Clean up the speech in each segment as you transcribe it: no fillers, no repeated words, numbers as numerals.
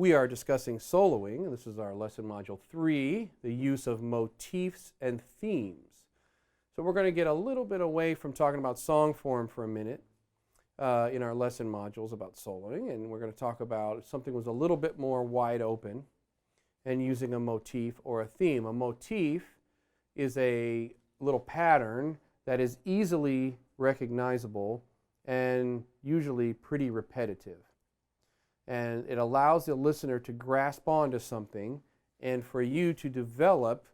we are discussing soloing, and this is our lesson module 3, the use of motifs and themes. So we're going to get a little bit away from talking about song form for a minute in our lesson modules about soloing, and we're going to talk about something that was a little bit more wide open and using a motif or a theme. A motif is a little pattern that is easily recognizable and usually pretty repetitive. And it allows the listener to grasp onto something and for you to develop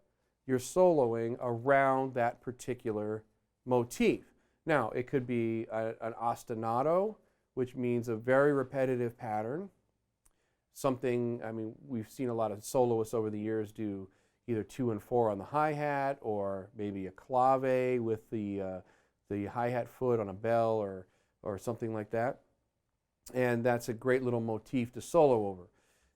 your soloing around that particular motif. Now, it could be an ostinato, which means a very repetitive pattern. Something, I mean, we've seen a lot of soloists over the years do either 2 and 4 on the hi-hat, or maybe a clave with the hi-hat foot on a bell or something like that. And that's a great little motif to solo over.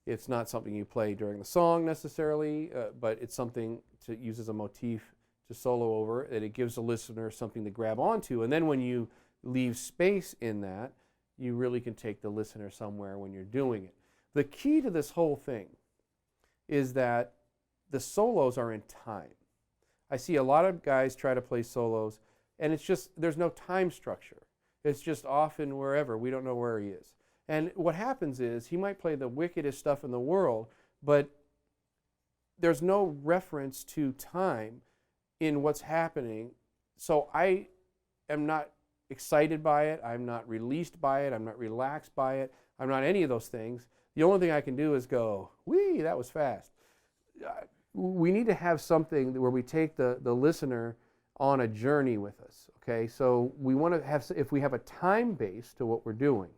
It's not something you play during the song necessarily, but it's something to use as a motif to solo over, and it gives the listener something to grab onto. And then when you leave space in that, you really can take the listener somewhere when you're doing it. The key to this whole thing is that the solos are in time. I see a lot of guys try to play solos, and it's just, there's no time structure. It's just off and wherever. We don't know where he is. And what happens is he might play the wickedest stuff in the world, but there's no reference to time in what's happening. So I am not excited by it. I'm not released by it. I'm not relaxed by it. I'm not any of those things. The only thing I can do is go, whee, that was fast. We need to have something where we take the listener on a journey with us, okay? So we want to have, if we have a time base to what we're doing,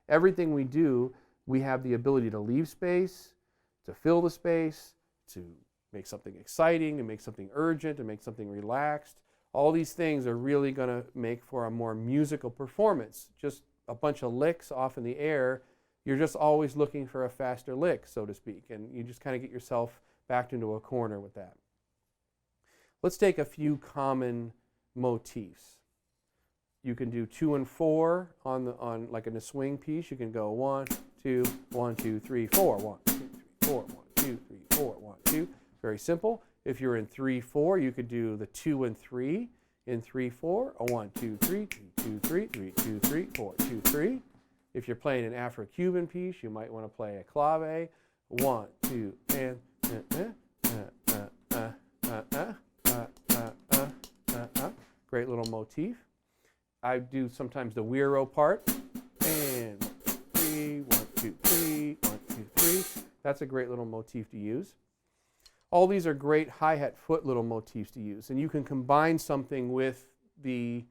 everything we do, we have the ability to leave space, to fill the space, to make something exciting, to make something urgent, to make something relaxed. All these things are really going to make for a more musical performance. Just a bunch of licks off in the air, you're just always looking for a faster lick, so to speak, and you just kind of get yourself backed into a corner with that. Let's take a few common motifs. You can do 2 and 4 on like in a swing piece. You can go 1, 2, 1, 2, 3, 4, 1, 2, 3, 4, 1, 2, 3, 4, 1, 2. Very simple. If you're in 3, 4, you could do the 2 and 3 in 3, 4. A 1, 2, 3, 2, 3, 3, 2, 3, 4, 2, 3. If you're playing an Afro-Cuban piece, you might want to play a clave. 1, 2, and great little motif. I do sometimes the Wiro part. And 1, 2, 3, 1, 2, 3. That's a great little motif to use. All these are great hi-hat foot little motifs to use. And you can combine something with the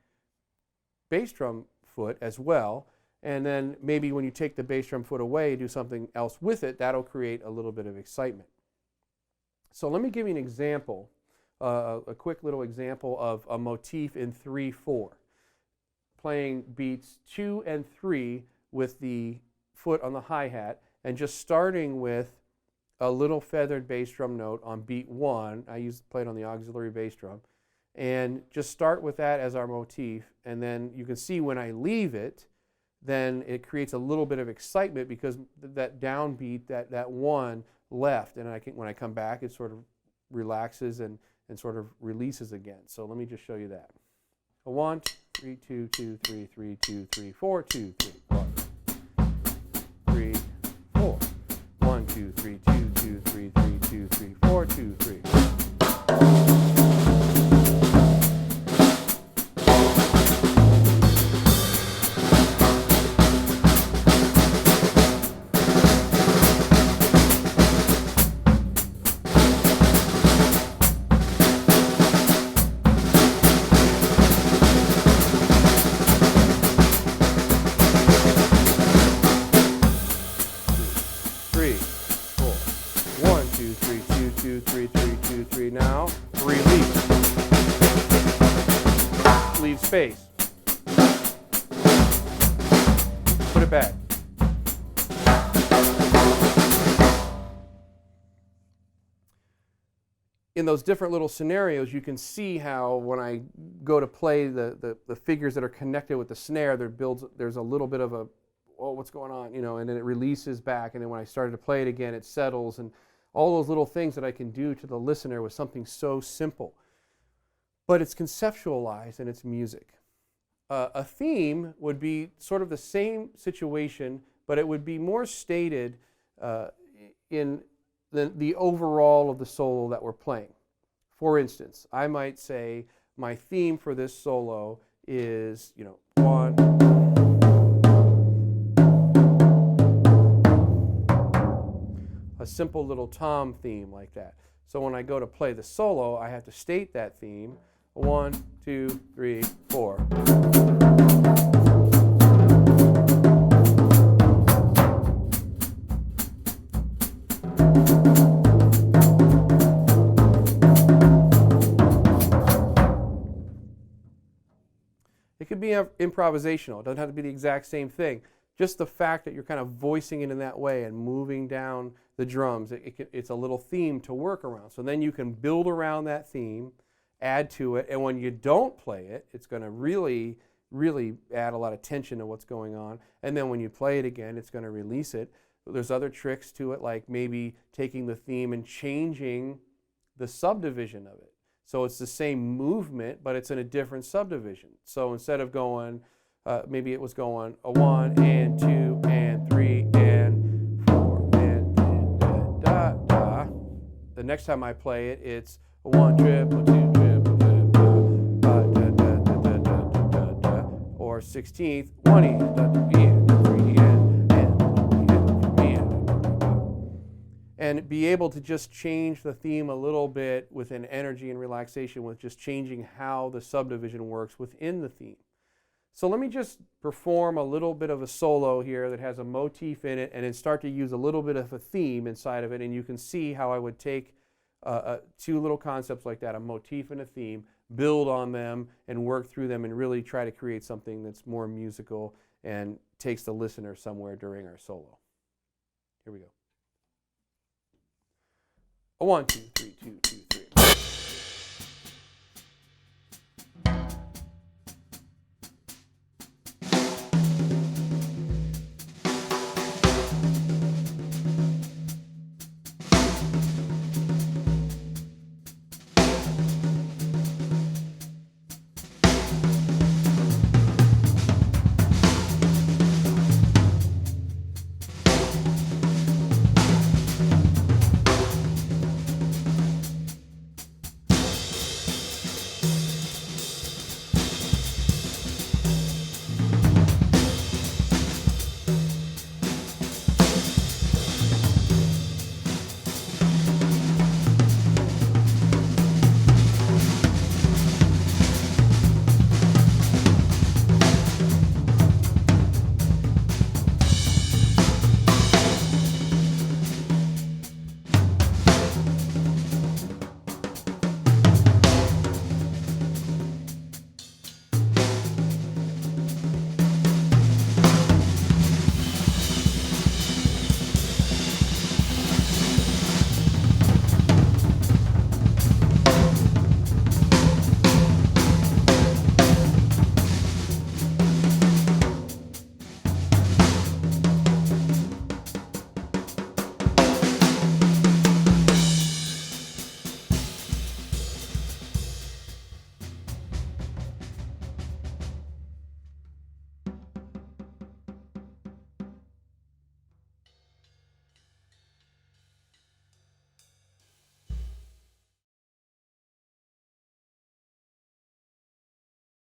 bass drum foot as well. And then maybe when you take the bass drum foot away, do something else with it. That'll create a little bit of excitement. So let me give you an example, a quick little example of a motif in 3/4. Playing beats 2 and 3 with the foot on the hi-hat, and just starting with a little feathered bass drum note on beat 1. I play it on the auxiliary bass drum, and just start with that as our motif. And then you can see when I leave it, then it creates a little bit of excitement because that downbeat, that 1 left, and when I come back, it sort of relaxes and sort of releases again. So let me just show you that. A 1, 3, 2, 2, 3, 3, 2, 3, 4, 2, 3, 1, 3, 4, 1, 2, 3, 2, 2, 3, 3, 2, 3, 4, 2, 3. Now, release. Leave space. Put it back. In those different little scenarios, you can see how when I go to play the figures that are connected with the snare, there's a little bit of a, oh, what's going on, you know, and then it releases back, and then when I started to play it again, it settles, and all those little things that I can do to the listener with something so simple. But it's conceptualized and it's music. A theme would be sort of the same situation, but it would be more stated in the overall of the solo that we're playing. For instance, I might say my theme for this solo is, you know, 1. A simple little tom theme like that. So when I go to play the solo, I have to state that theme. 1, 2, 3, 4. It could be improvisational. It doesn't have to be the exact same thing. Just the fact that you're kind of voicing it in that way and moving down the drums, it's a little theme to work around. So then you can build around that theme, add to it, and when you don't play it, it's going to really, really add a lot of tension to what's going on. And then when you play it again, it's going to release it. There's other tricks to it, like maybe taking the theme and changing the subdivision of it. So it's the same movement, but it's in a different subdivision. So instead of going, maybe it was going a 1 and 2 and 3 and 4 and da da da. The next time I play it, it's a 1 triple 2 triple da da da da da da da da, or 16th 1 e da da e 3 and be able to just change the theme a little bit with an energy and relaxation, with just changing how the subdivision works within the theme. So let me just perform a little bit of a solo here that has a motif in it, and then start to use a little bit of a theme inside of it, and you can see how I would take two little concepts like that, a motif and a theme, build on them and work through them and really try to create something that's more musical and takes the listener somewhere during our solo. Here we go. A 1, 2, 3, 2, 2, 3.